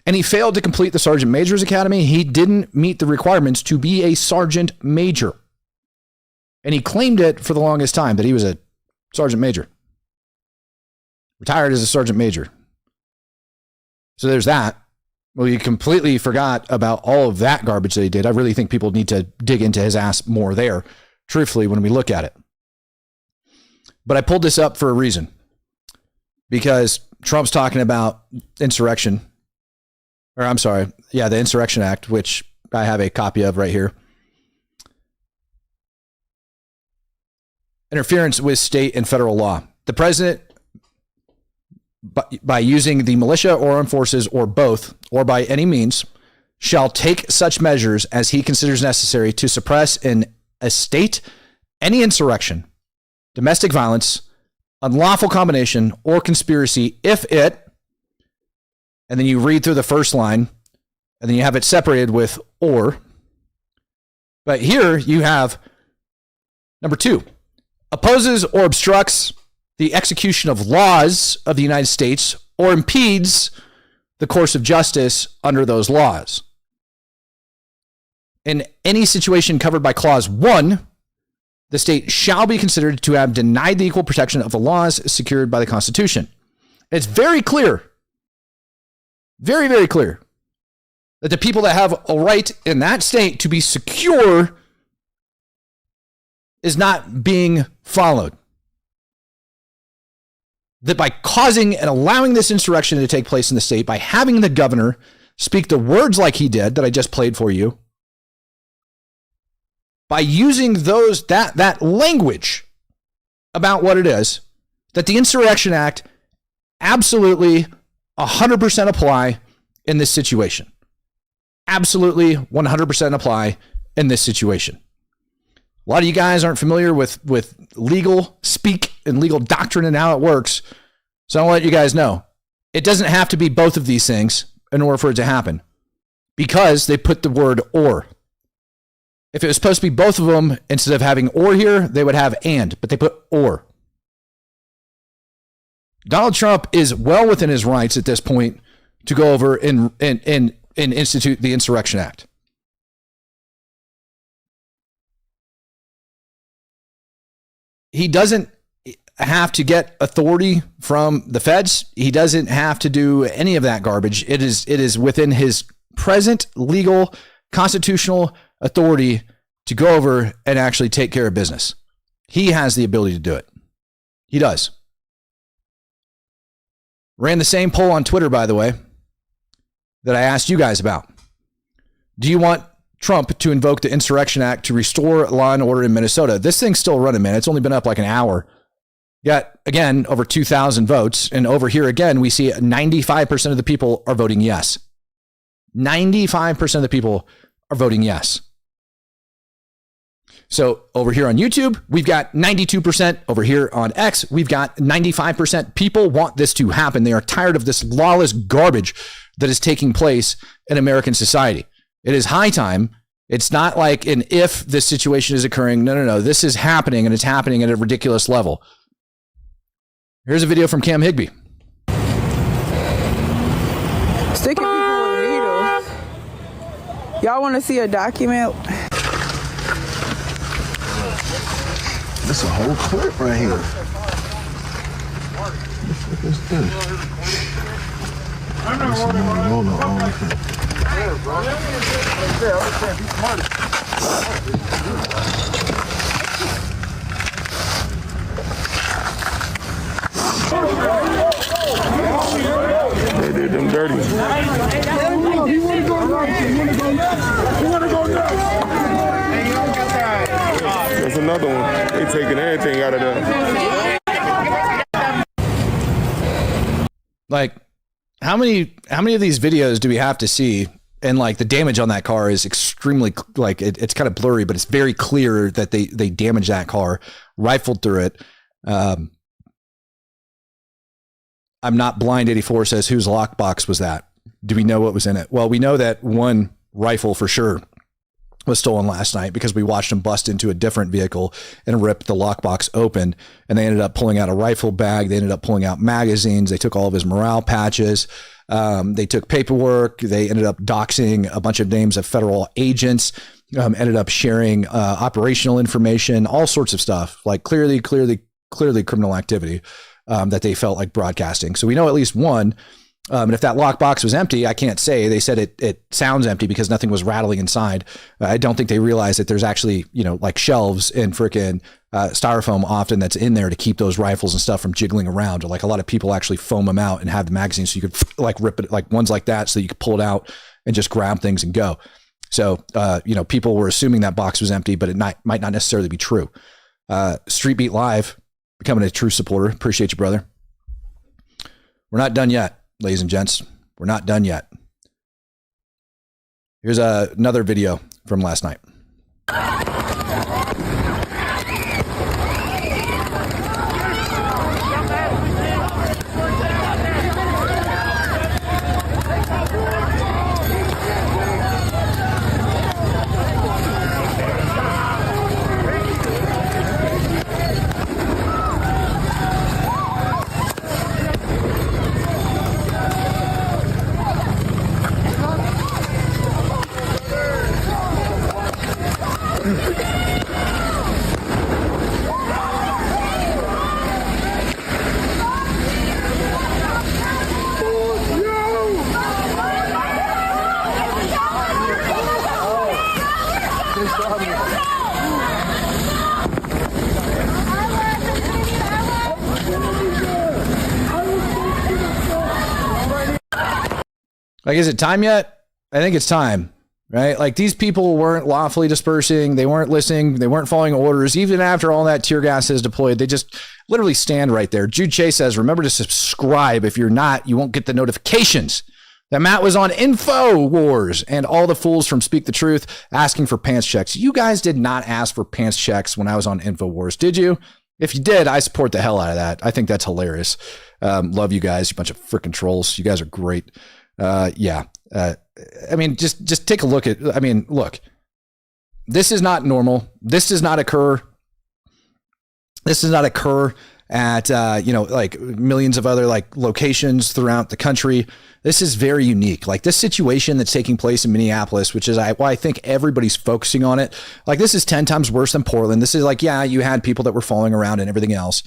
And he failed to complete the sergeant major's academy. He didn't meet the requirements to be a sergeant major. And he claimed it for the longest time that he was a sergeant major. Retired as a sergeant major. So there's that. Well, you completely forgot about all of that garbage that he did. I really think people need to dig into his ass more there, truthfully, when we look at it. But I pulled this up for a reason. Because Trump's talking about insurrection. Or I'm sorry. Yeah, the Insurrection Act, which I have a copy of right here. Interference with state and federal law. The president, by using the militia or armed forces or both, or by any means, shall take such measures as he considers necessary to suppress in a state any insurrection, domestic violence, unlawful combination, or conspiracy if it, and then you read through the first line, and then you have it separated with or. But here you have number 2. Opposes or obstructs the execution of laws of the United States or impedes the course of justice under those laws. In any situation covered by Clause 1, the state shall be considered to have denied the equal protection of the laws secured by the Constitution. It's very clear, very, very clear, that the people that have a right in that state to be secure is not being followed. That by causing and allowing this insurrection to take place in the state, by having the governor speak the words like he did that I just played for you, by using that language about what it is, that the Insurrection Act absolutely 100% apply in this situation. Absolutely 100% apply in this situation. A lot of you guys aren't familiar with legal speak and legal doctrine and how it works. So I'll let you guys know. It doesn't have to be both of these things in order for it to happen, because they put the word or. If it was supposed to be both of them, instead of having or here, they would have and, but they put or. Donald Trump is well within his rights at this point to go over and institute the Insurrection Act. He doesn't have to get authority from the feds. He doesn't have to do any of that garbage. It is within his present legal constitutional authority to go over and actually take care of business. He has the ability to do it. He does. Ran the same poll on Twitter, by the way, that I asked you guys about. Do you want Trump to invoke the Insurrection Act to restore law and order in Minnesota? This thing's still running, man. It's only been up like an hour. Yet, again, over 2,000 votes. And over here, again, we see 95% of the people are voting yes. 95% of the people are voting yes. So over here on YouTube, we've got 92%. Over here on X, we've got 95%. People want this to happen. They are tired of this lawless garbage that is taking place in American society. It is high time. It's not like an if this situation is occurring. No. This is happening, and it's happening at a ridiculous level. Here's a video from Cam Higbee. Sticking people with needles. Y'all want to see a document? That's a whole clip right here. What's this? They did them dirty. You want to go nuts? You want to go nuts? There's another one. They taking everything out of there. Like, how many of these videos do we have to see? And like the damage on that car is extremely, like it's kind of blurry, but it's very clear that they damaged that car, rifled through it. I'm not blind. 84 says, whose lockbox was that? Do we know what was in it? Well, we know that one rifle for sure was stolen last night because we watched them bust into a different vehicle and rip the lockbox open. And they ended up pulling out a rifle bag. They ended up pulling out magazines. They took all of his morale patches. They took paperwork. They ended up doxing a bunch of names of federal agents, ended up sharing operational information, all sorts of stuff, like clearly criminal activity that they felt like broadcasting. So we know at least one. And if that lockbox was empty, I can't say. They said it sounds empty because nothing was rattling inside. I don't think they realized that there's actually, like shelves and freaking styrofoam often that's in there to keep those rifles and stuff from jiggling around. Or like a lot of people actually foam them out and have the magazine so you could like rip it, like ones like that, so you could pull it out and just grab things and go. So, people were assuming that box was empty, but it might not necessarily be true. Street Beat Live, becoming a true supporter. Appreciate you, brother. We're not done yet. Ladies and gents, we're not done yet. Here's another video from last night. Like, is it time yet? I think it's time, right? Like, these people weren't lawfully dispersing. They weren't listening. They weren't following orders. Even after all that tear gas is deployed, they just literally stand right there. Jude Chase says, remember to subscribe. If you're not, you won't get the notifications. That Matt was on InfoWars and all the fools from Speak the Truth asking for pants checks. You guys did not ask for pants checks when I was on InfoWars, did you? If you did, I support the hell out of that. I think that's hilarious. Love you guys, you bunch of freaking trolls. You guys are great. I mean, just take a look at, look, This is not normal. This does not occur. This does not occur at, like millions of other like locations throughout the country. This is very unique. Like this situation that's taking place in Minneapolis, which is why I think everybody's focusing on it. Like this is 10 times worse than Portland. This is like, yeah, you had people that were falling around and everything else.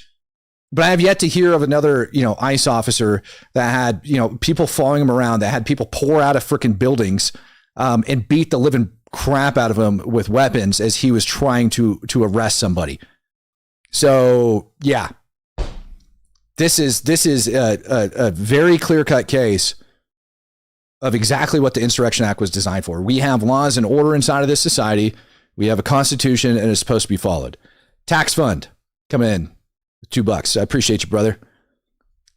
But I have yet to hear of another, ICE officer that had, people following him around, that had people pour out of freaking buildings and beat the living crap out of him with weapons as he was trying to arrest somebody. So, yeah, this is a very clear-cut case of exactly what the Insurrection Act was designed for. We have laws and order inside of this society. We have a constitution, and it's supposed to be followed. Tax fund coming in with $2. I appreciate you, brother.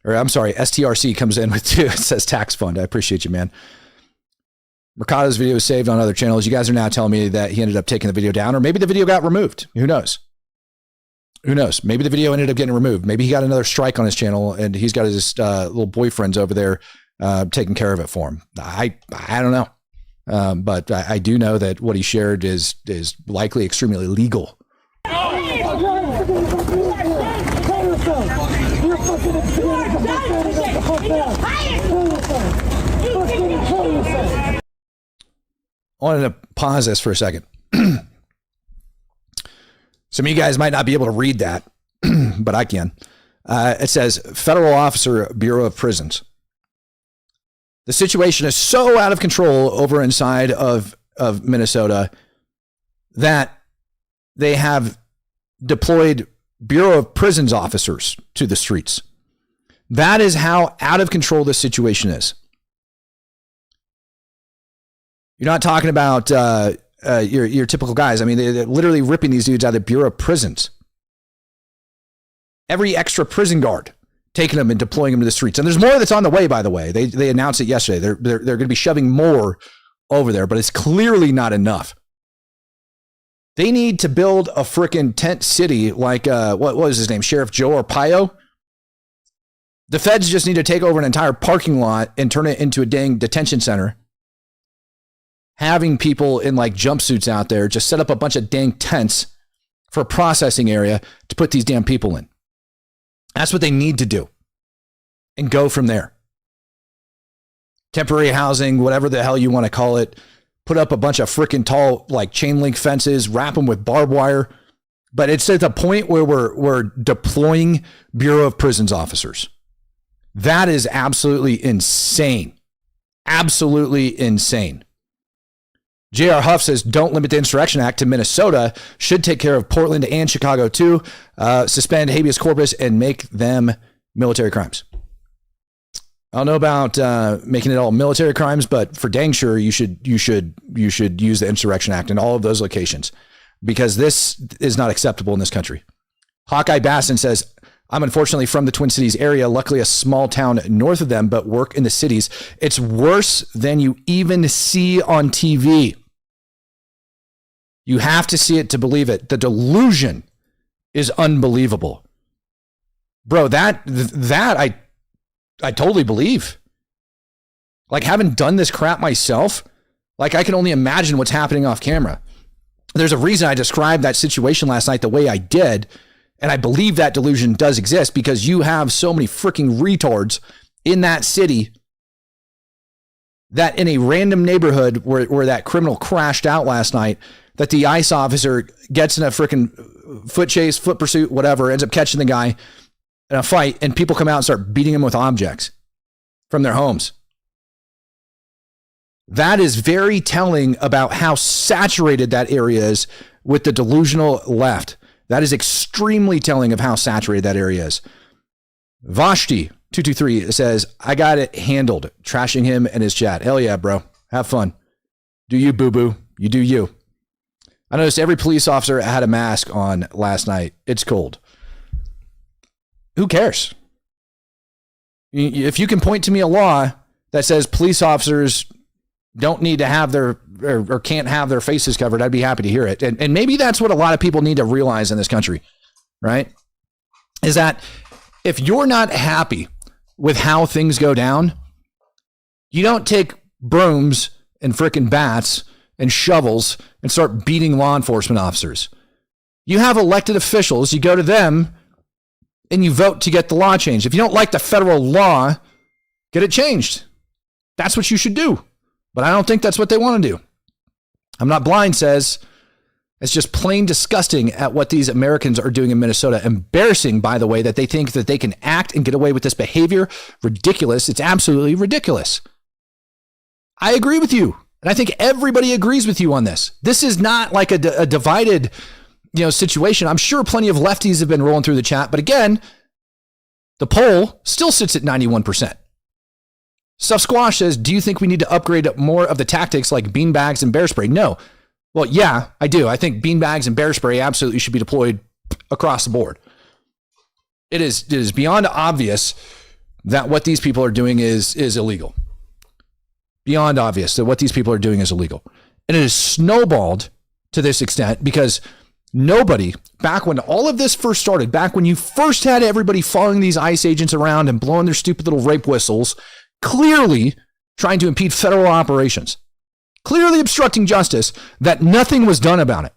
Or I'm sorry, STRC comes in with $2. It says tax fund. I appreciate you, man. Mercado's video was saved on other channels. You guys are now telling me that he ended up taking the video down, or maybe the video got removed. Who knows? Who knows? Maybe the video ended up getting removed. Maybe he got another strike on his channel and he's got his little boyfriends over there taking care of it for him. I don't know. But I do know that what he shared is likely extremely illegal. I wanted to pause this for a second. Some of you guys might not be able to read that, but I can. It says, Federal Officer, Bureau of Prisons. The situation is so out of control over inside of Minnesota that they have deployed Bureau of Prisons officers to the streets. That is how out of control this situation is. You're not talking about your typical guys. I mean, they're literally ripping these dudes out of the Bureau of Prisons. Every extra prison guard, taking them and deploying them to the streets. And there's more that's on the way, by the way. They announced it yesterday. They're going to be shoving more over there, but it's clearly not enough. They need to build a freaking tent city like, what was his name? Sheriff Joe Arpaio? The feds just need to take over an entire parking lot and turn it into a dang detention center. Having people in like jumpsuits out there just set up a bunch of dang tents for a processing area to put these damn people in. That's what they need to do. And go from there. Temporary housing, whatever the hell you want to call it. Put up a bunch of freaking tall like chain link fences, wrap them with barbed wire. But it's at the point where we're deploying Bureau of Prisons officers. That is absolutely insane. Absolutely insane. J.R. Huff says, don't limit the Insurrection Act to Minnesota. Should take care of Portland and Chicago too. Suspend habeas corpus and make them military crimes. I don't know about making it all military crimes, but for dang sure, you should use the Insurrection Act in all of those locations because this is not acceptable in this country. Hawkeye Basson says, I'm unfortunately from the Twin Cities area, luckily a small town north of them, but work in the cities. It's worse than you even see on TV. You have to see it to believe it. The delusion is unbelievable. Bro, that I totally believe. Like, having done this crap myself, like, I can only imagine what's happening off camera. There's a reason I described that situation last night the way I did, and I believe that delusion does exist because you have so many freaking retards in that city that in a random neighborhood where that criminal crashed out last night, that the ICE officer gets in a freaking foot chase, foot pursuit, whatever, ends up catching the guy in a fight, and people come out and start beating him with objects from their homes. That is very telling about how saturated that area is with the delusional left. That is extremely telling of how saturated that area is. Vashti 223 says, I got it handled. Trashing him and his chat. Hell yeah, bro. Have fun. Do you, boo-boo. You do you. I noticed every police officer had a mask on last night. It's cold. Who cares? If you can point to me a law that says police officers don't need to have their or can't have their faces covered, I'd be happy to hear it. And maybe that's what a lot of people need to realize in this country, right? Is that if you're not happy with how things go down, you don't take brooms and frickin' bats and shovels and start beating law enforcement officers. You have elected officials, you go to them and you vote to get the law changed. If you don't like the federal law, get it changed. That's what you should do. But I don't think that's what they want to do. I'm Not Blind says it's just plain disgusting at what these Americans are doing in Minnesota. Embarrassing, by the way, that they think that they can act and get away with this behavior. Ridiculous. It's absolutely ridiculous. I agree with you. And I think everybody agrees with you on this. This is not like a divided, situation. I'm sure plenty of lefties have been rolling through the chat. But again, the poll still sits at 91%. Stuff Squash says, do you think we need to upgrade more of the tactics like beanbags and bear spray? No. Well, yeah, I do. I think beanbags and bear spray absolutely should be deployed across the board. It is beyond obvious that what these people are doing is illegal. Beyond obvious that what these people are doing is illegal. And it is snowballed to this extent because nobody, back when all of this first started, back when you first had everybody following these ICE agents around and blowing their stupid little rape whistles, clearly trying to impede federal operations, clearly obstructing justice, that nothing was done about it.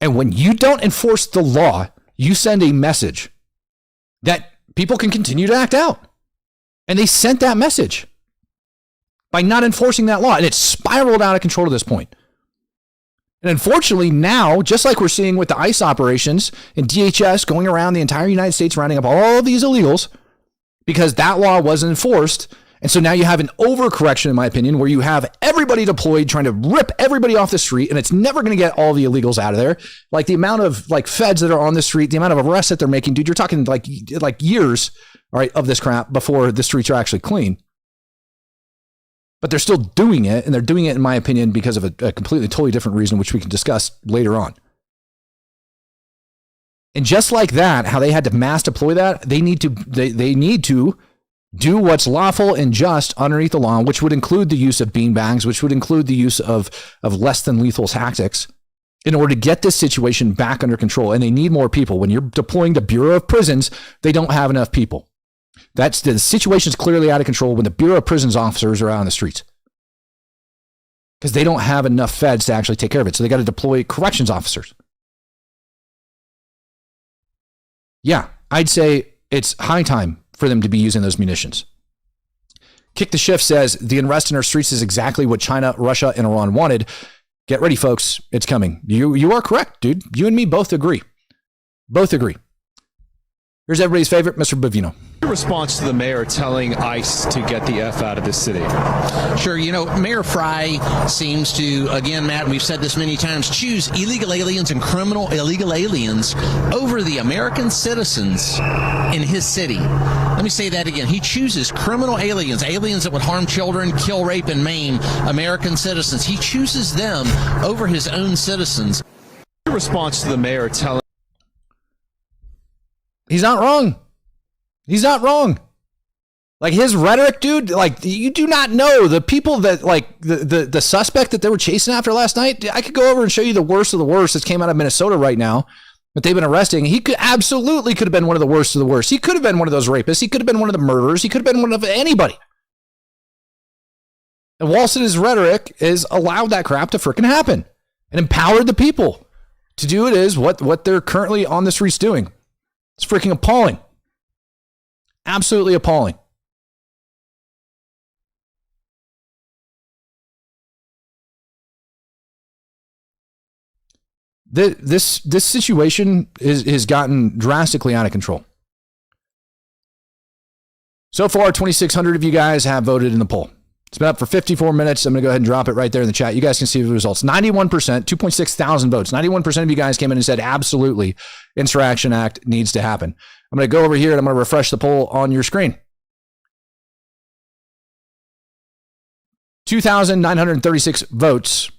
And when you don't enforce the law, you send a message that people can continue to act out. And they sent that message by not enforcing that law. And it's spiraled out of control to this point. And unfortunately now, just like we're seeing with the ICE operations and DHS going around the entire United States, rounding up all of these illegals because that law wasn't enforced. And so now you have an overcorrection, in my opinion, where you have everybody deployed trying to rip everybody off the street, and it's never going to get all the illegals out of there. Like the amount of feds that are on the street, the amount of arrests that they're making, dude, you're talking like years, all right, of this crap before the streets are actually clean. But they're still doing it, and they're doing it, in my opinion, because of a completely, totally different reason, which we can discuss later on. And just like that, how they had to mass deploy that, they need to do what's lawful and just underneath the law, which would include the use of beanbags, which would include the use of less than lethal tactics in order to get this situation back under control. And they need more people. When you're deploying the Bureau of Prisons, they don't have enough people. The situation's clearly out of control when the Bureau of Prisons officers are out on the streets because they don't have enough feds to actually take care of it. So they got to deploy corrections officers. Yeah, I'd say it's high time for them to be using those munitions. Kick the Shift says the unrest in our streets is exactly what China, Russia, and Iran wanted. Get ready, folks. It's coming. You are correct, dude. You and me both agree. Both agree. Here's everybody's favorite, Mr. Bavino. Your response to the mayor telling ICE to get the F out of the city? Sure. Mayor Fry seems to, again, Matt, we've said this many times, choose illegal aliens and criminal illegal aliens over the American citizens in his city. Let me say that again. He chooses criminal aliens that would harm children, kill, rape, and maim American citizens. He chooses them over his own citizens. Your response to the mayor telling... He's not wrong. He's not wrong. Like his rhetoric, dude, like you do not know the people that like the suspect that they were chasing after last night. I could go over and show you the worst of the worst that came out of Minnesota right now that they've been arresting. He could have been one of the worst of the worst. He could have been one of those rapists. He could have been one of the murderers. He could have been one of anybody. And Walson's rhetoric is allowed that crap to freaking happen and empowered the people to do it is what they're currently on the streets doing. It's freaking appalling. Absolutely appalling. This situation has gotten drastically out of control. So far, 2,600 of you guys have voted in the poll. It's been up for 54 minutes. I'm going to go ahead and drop it right there in the chat. You guys can see the results. 91%, 2.6 thousand votes. 91% of you guys came in and said, absolutely, Insurrection Act needs to happen. I'm going to go over here and I'm going to refresh the poll on your screen. 2,936 votes.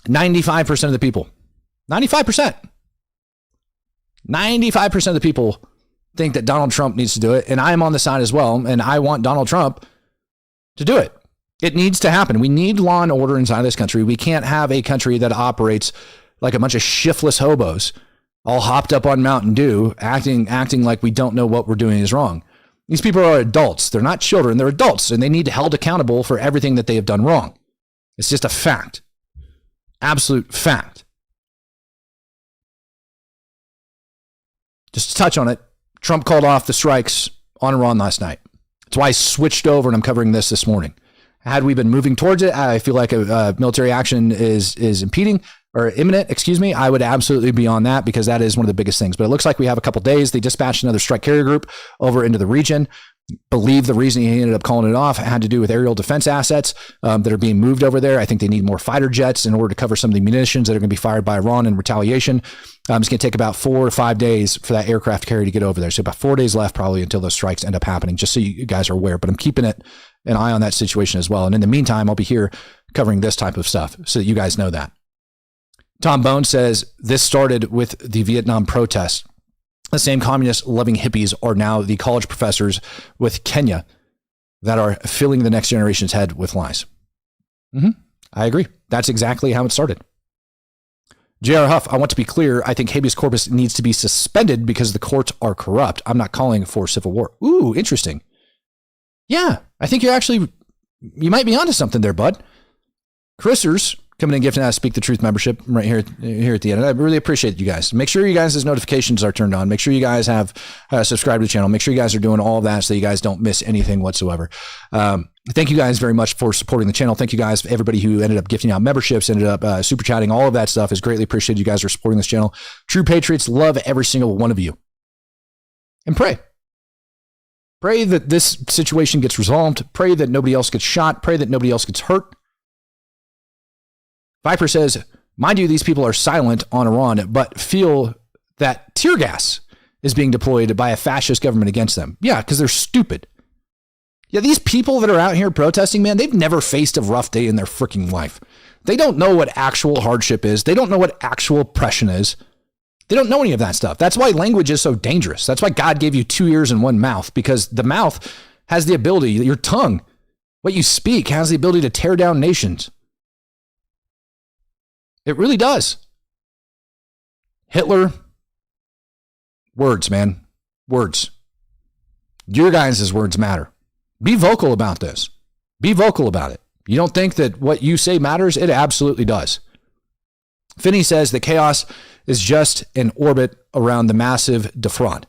95% of the people. 95%. 95% of the people think that Donald Trump needs to do it. And I am on the side as well. And I want Donald Trump to do it. It needs to happen. We need law and order inside this country. We can't have a country that operates like a bunch of shiftless hobos, all hopped up on Mountain Dew, acting like we don't know what we're doing is wrong. These people are adults. They're not children. They're adults, and they need held accountable for everything that they have done wrong. It's just a fact. Absolute fact. Just to touch on it, Trump called off the strikes on Iran last night. That's why I switched over and I'm covering this morning. Had we been moving towards it, I feel like a military action is impeding or imminent, I would absolutely be on that because that is one of the biggest things. But it looks like we have a couple days. They dispatched another strike carrier group over into the region. Believe the reason he ended up calling it off had to do with aerial defense assets that are being moved over there. I think they need more fighter jets in order to cover some of the munitions that are going to be fired by Iran in retaliation. It's going to take about 4 to 5 days for that aircraft carrier to get over there. So about 4 days left probably until those strikes end up happening, just so you guys are aware. But I'm keeping an eye on that situation as well. And in the meantime, I'll be here covering this type of stuff so that you guys know that. Tom Bone says this started with the Vietnam protests. The same communist-loving hippies are now the college professors with Kenya that are filling the next generation's head with lies. I agree. That's exactly how it started. J.R. Huff, I want to be clear. I think habeas corpus needs to be suspended because the courts are corrupt. I'm not calling for civil war. Ooh, interesting. Yeah, I think you might be onto something there, bud. Chrisers coming in and gifting us Speak the Truth membership right here at the end. I really appreciate you guys. Make sure you guys' notifications are turned on. Make sure you guys have subscribed to the channel. Make sure you guys are doing all of that so you guys don't miss anything whatsoever. Thank you guys very much for supporting the channel. Thank you guys, everybody who ended up gifting out memberships, ended up super chatting. All of that stuff is greatly appreciated. You guys are supporting this channel. True patriots love every single one of you. And pray. Pray that this situation gets resolved. Pray that nobody else gets shot. Pray that nobody else gets hurt. Viper says, mind you, these people are silent on Iran, but feel that tear gas is being deployed by a fascist government against them. Yeah, because they're stupid. Yeah, these people that are out here protesting, man, they've never faced a rough day in their freaking life. They don't know what actual hardship is. They don't know what actual oppression is. They don't know any of that stuff. That's why language is so dangerous. That's why God gave you 2 ears and 1 mouth, because the mouth has the ability, your tongue, what you speak has the ability to tear down nations. It really does. Hitler, words, man. Words. Your guys' words matter. Be vocal about this. Be vocal about it. You don't think that what you say matters? It absolutely does. Finney says that chaos is just an orbit around the massive defraud.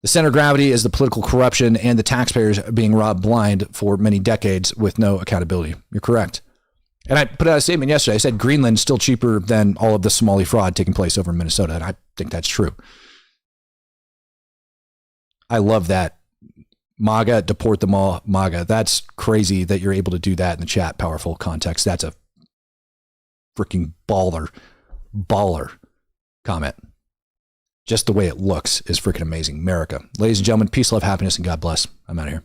The center of gravity is the political corruption and the taxpayers being robbed blind for many decades with no accountability. You're correct. And I put out a statement yesterday. I said Greenland's still cheaper than all of the Somali fraud taking place over in Minnesota. And I think that's true. I love that. MAGA, deport them all, MAGA. That's crazy that you're able to do that in the chat. Powerful context. That's a freaking baller comment. Just the way it looks is freaking amazing. America. Ladies and gentlemen, peace, love, happiness, and God bless. I'm out of here.